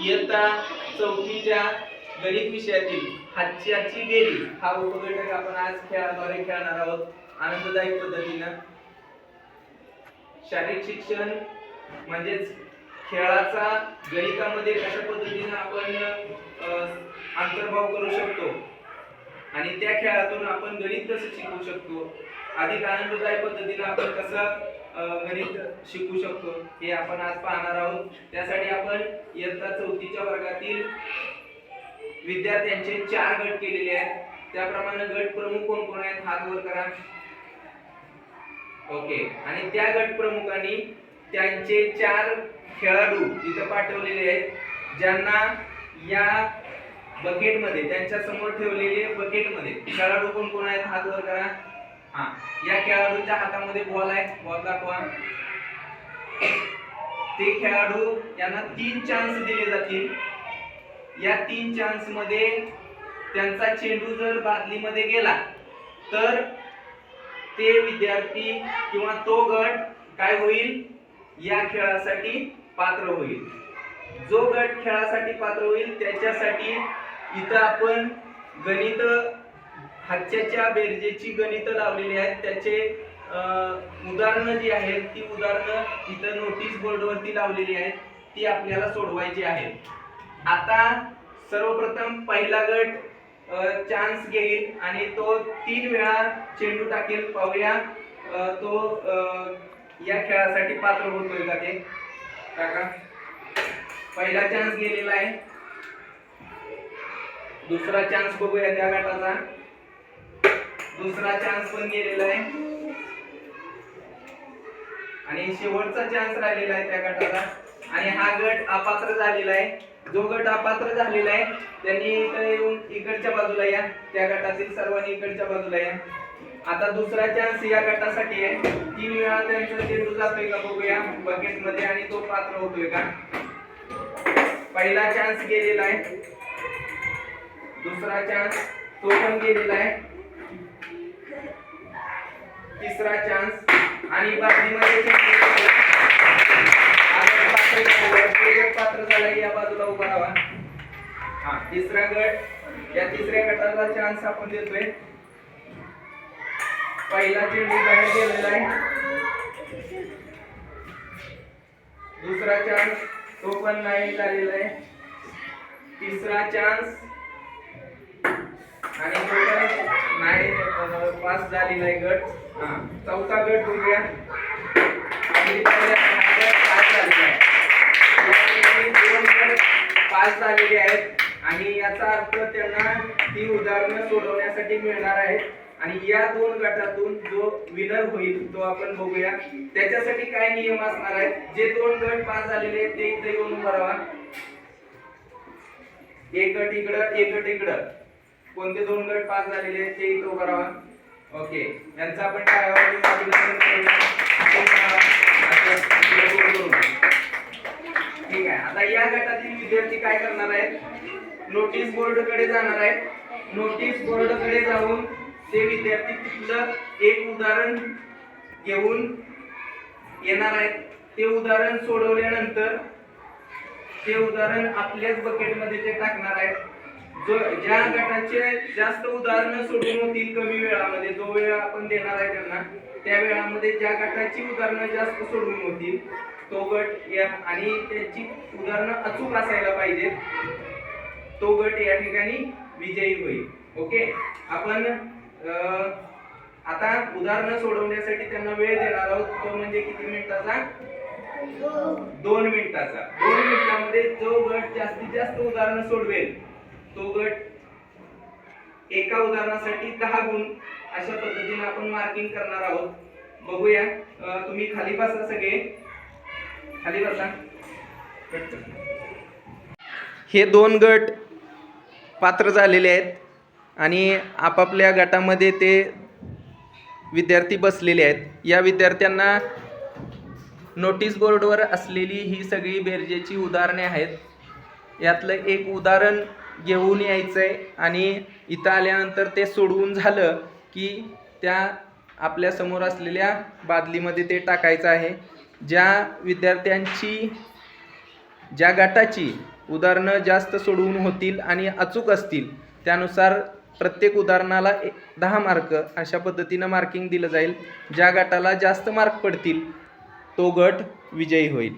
इयत्ता चौथीच्या गणित विषयातील हातच्याची बेरीज हा उपघटक आपण आज खेळाद्वारे खेळणार आहोत आनंददायी पद्धतीनं। शारीरिक शिक्षण म्हणजेच खेळाचा गणितामध्ये कशा पद्धतीने आपण अंतर्भाव करू शकतो आणि त्या खेळातून आपण गणित कसं शिकू शकतो, अधिक आनंददायी पद्धतीने आपण कसं गणित शिकू शकतो हे आपण आज पाहणार आहोत। त्यासाठी आपण इयत्ता चौथीच्या वर्गातील विद्यार्थ्यांचे 4 गट केलेले आहेत। त्याप्रमाणे गट प्रमुख कोण कोण आहेत हात वर करा। ओके, आणि त्या गट प्रमुखांनी त्यांचे 4 खेळाडू इथे पाठवलेले आहेत, ज्यांना या बकेट मध्ये त्यांच्या समोर ठेवलेले बकेट मध्ये खेळाडू कोण कोण आहेत हात वर करा। हा, या खेळाडूच्या हातामध्ये बॉल आहे, बॉल दाखवा। ते खेळाडू यांना 3 चान्स दिले जातील। या 3 चान्स मध्ये त्यांचा चेंडू जर बादलीमध्ये गेला तर ते विद्यार्थी किंवा तो गट काय होईल, या खेळासाठी पात्र होईल। जो गट खेळासाठी पात्र होईल त्याच्यासाठी इथं आपण गणित हातच्या बेरजेची गणित लावलेली आहेत। त्याचे उदाहरणं जी आहेत ती उदाहरणं इथं नोटीस बोर्ड वरती लावलेली आहेत, ती आपल्याला सोडवायची आहेत। आता सर्वप्रथम पहिला गट चान्स घेईल आणि तो 3 वेळा चेंडू टाकेल। पाहूया तो या खेळासाठी पात्र होतोय का ते। टाका, पहिला चान्स गेलेला आहे। दुसरा चान्स बघूया त्या गटाचा, दुसरा चान्स पण गेलेला आहे आणि शेवटचा चान्स राहिलेला आहे त्या गटाचा। आणि हा गट अपात्र झालेला आहे। जो गट अपात्र झालेला आहे त्यांनी इथे येऊन इकडच्या बाजूला या, त्या गटातील सर्वांनी इकडच्या बाजूला या। आता दुसरा चान्स या गटासाठी आहे। 3 वेळा त्यांचा चेंडू जातोय का बघूया बकेट मध्ये आणि तो पात्र होतोय का। पहिला चान्स गेलेला आहे, दुसरा चान्स तो पण गेलेला आहे, तिसरा चान्स आणि बादलीमध्ये पात्र झालाय, या बाजूला उभा राहा। हा, तिसरा गट, या तिसऱ्या गटाला चान्स आपण देतोय। पहिला चेंडू बाहेर गेलेला आहे, दुसरा चान्स तो पण नाही झालेला आहे, तिसरा चान्स आणि तो पण नाही पास झालेला आहे गट। हा, चौथा गट बघूया आणि पास झालेले आहेत आणि याचा अर्थ त्यांना ती उदाहरणं सोडवण्यासाठी मिळणार आहेत। आणि या 2 गटातून जो विनर होईल तो आपण बघूया। त्याच्यासाठी काय नियम असणार आहेत, जे 2 गट पास झालेले आहेत ते इथे येऊन उभा राहा। एक गट इकडं, एक गट इकडं। कोणते 2 गट पास झालेले आहेत ते इथे उभा राहा। ओके, यांचा आपण काय ठीक आहे। आता या गटातील विद्यार्थी काय करणार आहेत, नोटीस बोर्ड कडे जाणार आहेत। नोटीस बोर्ड कडे जाऊन ते विद्यार्थी तिथलं एक उदाहरण घेऊन येणार आहेत। ते उदाहरण सोडवल्यानंतर ते उदाहरण आपल्याच बकेट मध्ये ते टाकणार आहेत। जो ज्या गटाचे जास्त उदाहरणं सोडून होतील कमी वेळामध्ये, जो वेळ आपण देणार आहे त्यांना त्या वेळामध्ये ज्या गटाची उदाहरणं जास्त सोडून होतील तो गट या, आणि त्याची उदाहरणं अचूक असायला पाहिजेत, तो गट या ठिकाणी विजयी होईल। ओके, आपण आता उदाहरणं सोडवण्यासाठी त्यांना वेळ देणार आहोत, तो म्हणजे किती मिनिटाचा, 2 मिनिटाचा। 2 मिनिटांमध्ये जो गट जास्तीत जास्त उदाहरणं सोडवेल तो गट एका उदाहरणासाठी 10 गुण अशा पद्धतीने आपण मार्किंग करणार आहोत। बघूया, तुम्ही खाली बसा, सगळे खाली बसा। हे 2 गट पात्र झालेले आहेत आणि आपापल्या गटामध्ये ते विद्यार्थी बसलेले आहेत। या विद्यार्थ्यांना नोटीस बोर्डवर असलेली ही सगळी बेरजेची उदाहरणे आहेत। यातलं एक उदाहरण घेऊन यायचंय आणि इथं आल्यानंतर ते सोडवून झालं की त्या आपल्या समोर असलेल्या बादलीमध्ये ते टाकायचं आहे। ज्या विद्यार्थ्यांची ज्या गटाची उदाहरणं जास्त सोडवून होतील आणि अचूक असतील त्यानुसार प्रत्येक उदाहरणाला 10 मार्क अशा पद्धतीनं मार्किंग दिलं जाईल. ज्या गटाला जास्त मार्क पडतील तो गट विजयी होईल.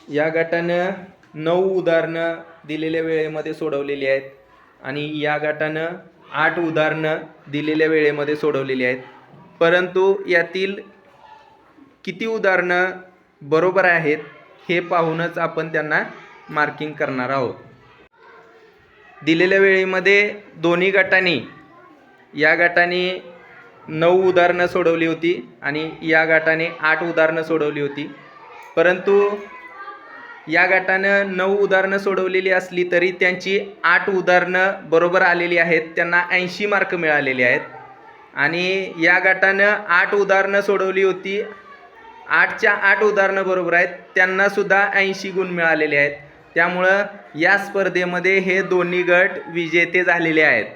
या गटानं 9 उदाहरणं दिलेल्या वेळेमध्ये सोडवलेली आहेत आणि या गटानं 8 उदाहरणं दिलेल्या वेळेमध्ये सोडवलेली आहेत. परंतु यातील किती उदाहरणं बरोबर आहेत हे पाहूनच आपण त्यांना मार्किंग करणार आहोत. दिलेल्या वेळेमध्ये दोन्ही गटांनी या गटाने 9 उदाहरणं सोडवली होती आणि या गटाने 8 उदाहरणं सोडवली होती. परंतु या गटानं 9 उदाहरणं सोडवलेली असली तरी त्यांची 8 उदाहरणं बरोबर आलेली आहेत. त्यांना 80 मार्क मिळालेले आहेत. आणि या गटानं 8 उदाहरणं सोडवली होती, 8च्या 8 उदाहरणं बरोबर आहेत, त्यांनासुद्धा 80 गुण मिळालेले आहेत. त्यामुळं या स्पर्धेमध्ये हे दोन्ही गट विजेते झालेले आहेत.